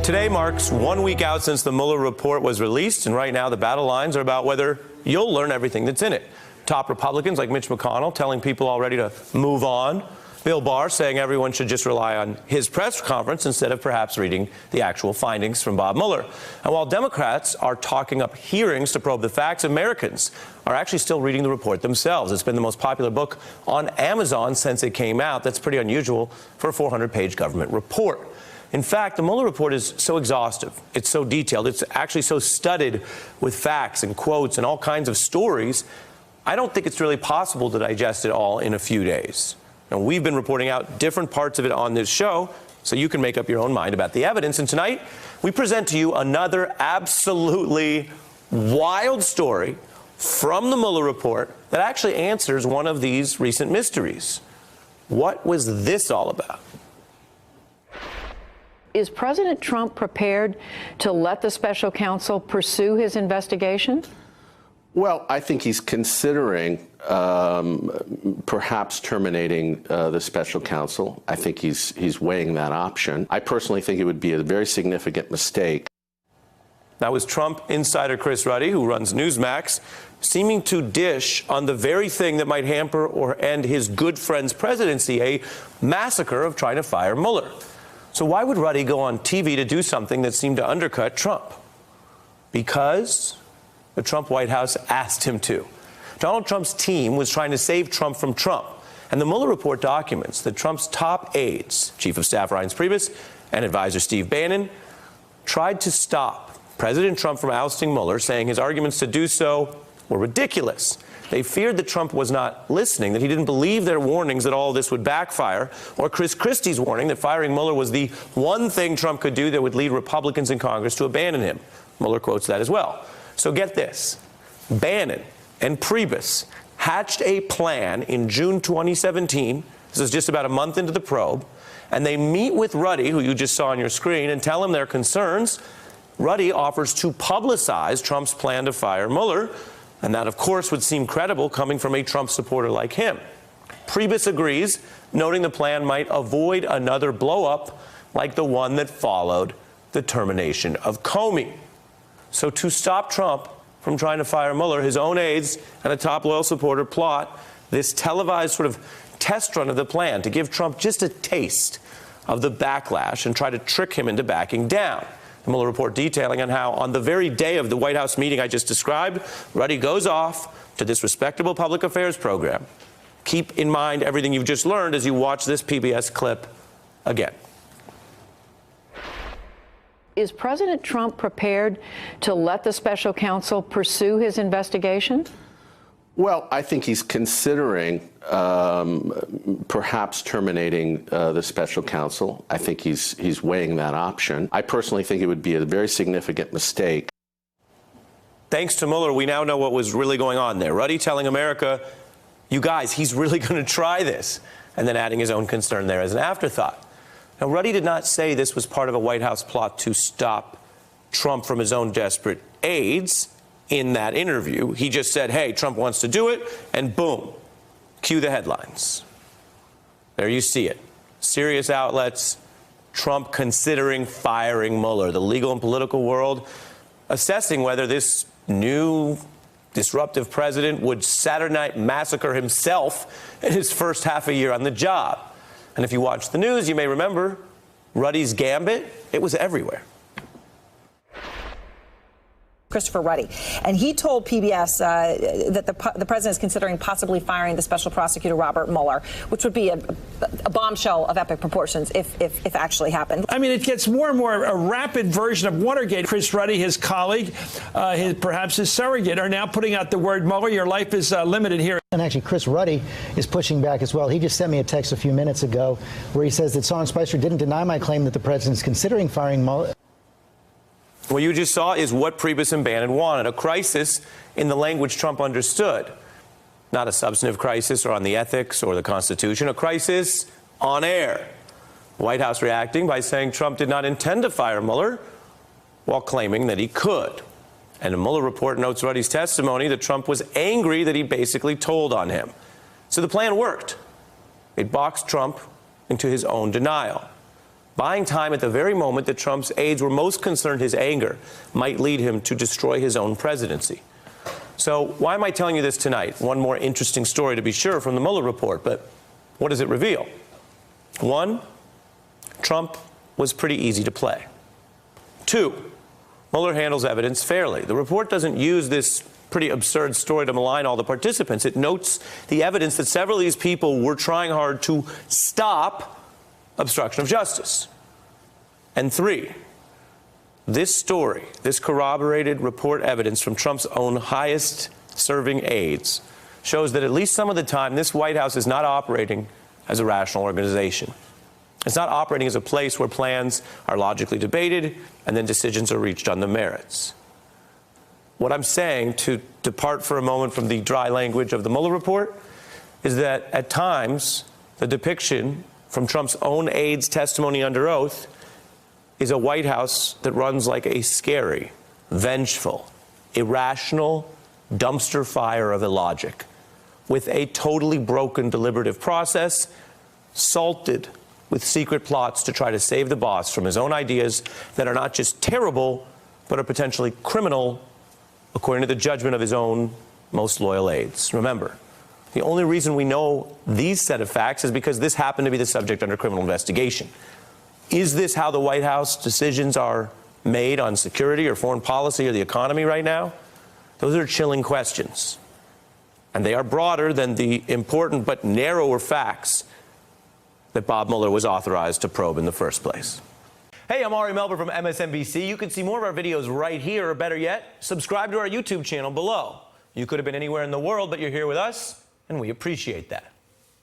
Today marks 1 week out since the Mueller report was released, and right now the battle lines are about whether you'll learn everything that's in it. Top Republicans like Mitch McConnell telling people already to move on. Bill Barr saying everyone should just rely on his press conference instead of perhaps reading the actual findings from Bob Mueller. And while Democrats are talking up hearings to probe the facts, Americans are actually still reading the report themselves. It's been the most popular book on Amazon since it came out. That's pretty unusual for a 400-page government report. In fact, the Mueller report is so exhaustive, it's so detailed, it's actually so studded with facts and quotes and all kinds of stories, I don't think it's really possible to digest it all in a few days. And we've been reporting out different parts of it on this show, so you can make up your own mind about the evidence. And tonight, we present to you another absolutely wild story from the Mueller report that actually answers one of these recent mysteries. What was this all about? Is President Trump prepared to let the special counsel pursue his investigation? Well, I think he's considering perhaps terminating the special counsel. I think he's weighing that option. I personally think it would be a very significant mistake. That was Trump insider Chris Ruddy, who runs Newsmax, seeming to dish on the very thing that might hamper or end his good friend's presidency, a massacre of trying to fire Mueller. So why would Ruddy go on TV to do something that seemed to undercut Trump? Because the Trump White House asked him to. Donald Trump's team was trying to save Trump from Trump. And the Mueller report documents that Trump's top aides, Chief of Staff Reince Priebus and advisor Steve Bannon, tried to stop President Trump from ousting Mueller, saying his arguments to do so were ridiculous. They feared that Trump was not listening, that he didn't believe their warnings that all of this would backfire, or Chris Christie's warning that firing Mueller was the one thing Trump could do that would lead Republicans in Congress to abandon him. Mueller quotes that as well. So get this. Bannon and Priebus hatched a plan in June 2017. This is just about a month into the probe. And they meet with Ruddy, who you just saw on your screen, and tell him their concerns. Ruddy offers to publicize Trump's plan to fire Mueller. And that, of course, would seem credible coming from a Trump supporter like him. Priebus agrees, noting the plan might avoid another blow-up like the one that followed the termination of Comey. So to stop Trump from trying to fire Mueller, his own aides and a top loyal supporter plot this televised sort of test run of the plan to give Trump just a taste of the backlash and try to trick him into backing down. The Mueller report detailing on how on the very day of the White House meeting I just described, Ruddy goes off to this respectable public affairs program. Keep in mind everything you've just learned as you watch this PBS clip again. Is President Trump prepared to let the special counsel pursue his investigation? Well, I think he's considering perhaps terminating the special counsel. I think he's weighing that option. I personally think it would be a very significant mistake. Thanks to Mueller, we now know what was really going on there. Ruddy telling America, you guys, he's really going to try this, and then adding his own concern there as an afterthought. Now, Ruddy did not say this was part of a White House plot to stop Trump from his own desperate aides in that interview. He just said, hey, Trump wants to do it, and boom, cue the headlines. There you see it. Serious outlets, Trump considering firing Mueller. The legal and political world assessing whether this new disruptive president would Saturday Night Massacre himself in his first half a year on the job. And if you watch the news, you may remember Ruddy's gambit. It was everywhere. Christopher Ruddy, and he told PBS that the president is considering possibly firing the special prosecutor Robert Mueller, which would be a bombshell of epic proportions if actually happened. I mean, it gets more and more a rapid version of Watergate. Chris Ruddy, his colleague, perhaps his surrogate, are now putting out the word Mueller. Your life is limited here. And actually, Chris Ruddy is pushing back as well. He just sent me a text a few minutes ago where he says that Sean Spicer didn't deny my claim that the president is considering firing Mueller. What you just saw is what Priebus and Bannon wanted, a crisis in the language Trump understood. Not a substantive crisis or on the ethics or the Constitution, a crisis on air. White House reacting by saying Trump did not intend to fire Mueller while claiming that he could. And the Mueller report notes Ruddy's testimony that Trump was angry that he basically told on him. So the plan worked. It boxed Trump into his own denial. buying time at the very moment that Trump's aides were most concerned his anger might lead him to destroy his own presidency. So why am I telling you this tonight? One more interesting story, to be sure, from the Mueller report, but what does it reveal? One, Trump was pretty easy to play. Two, Mueller handles evidence fairly. The report doesn't use this pretty absurd story to malign all the participants. It notes the evidence that several of these people were trying hard to stop obstruction of justice. And three, this story, this corroborated report evidence from Trump's own highest-serving aides, shows that at least some of the time this White House is not operating as a rational organization. It's not operating as a place where plans are logically debated and then decisions are reached on the merits. What I'm saying, to depart for a moment from the dry language of the Mueller report, is that at times the depiction from Trump's own aides' testimony under oath is a White House that runs like a scary, vengeful, irrational dumpster fire of illogic, with a totally broken deliberative process, salted with secret plots to try to save the boss from his own ideas that are not just terrible, but are potentially criminal, according to the judgment of his own most loyal aides. Remember, the only reason we know these set of facts is because this happened to be the subject under criminal investigation. Is this how the White House decisions are made on security or foreign policy or the economy right now? Those are chilling questions. And they are broader than the important but narrower facts that Bob Mueller was authorized to probe in the first place. Hey, I'm Ari Melber from MSNBC. You can see more of our videos right here, or better yet, subscribe to our YouTube channel below. You could have been anywhere in the world, but you're here with us, and we appreciate that.